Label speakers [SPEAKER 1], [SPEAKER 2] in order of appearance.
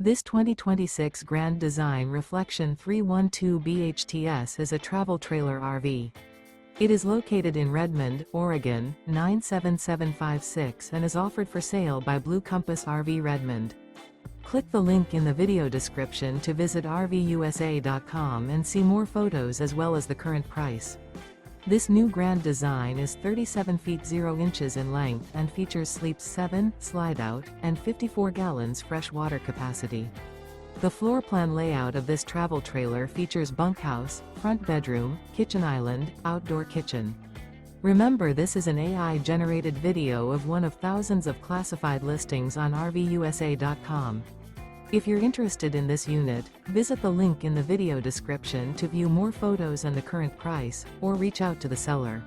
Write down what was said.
[SPEAKER 1] This 2026 Grand Design Reflection 312 BHTS is a travel trailer RV. It is located in Redmond, Oregon, 97756 and is offered for sale by Blue Compass RV Redmond. Click the link in the video description to visit RVUSA.com and see more photos as well as the current price. This new Grand Design is 37 feet 0 inches in length and features sleeps 7, slide-out, and 54 gallons fresh water capacity. The floor plan layout of this travel trailer features bunkhouse, front bedroom, kitchen island, outdoor kitchen. Remember, this is an AI-generated video of one of thousands of classified listings on RVUSA.com. If you're interested in this unit, visit the link in the video description to view more photos and the current price, or reach out to the seller.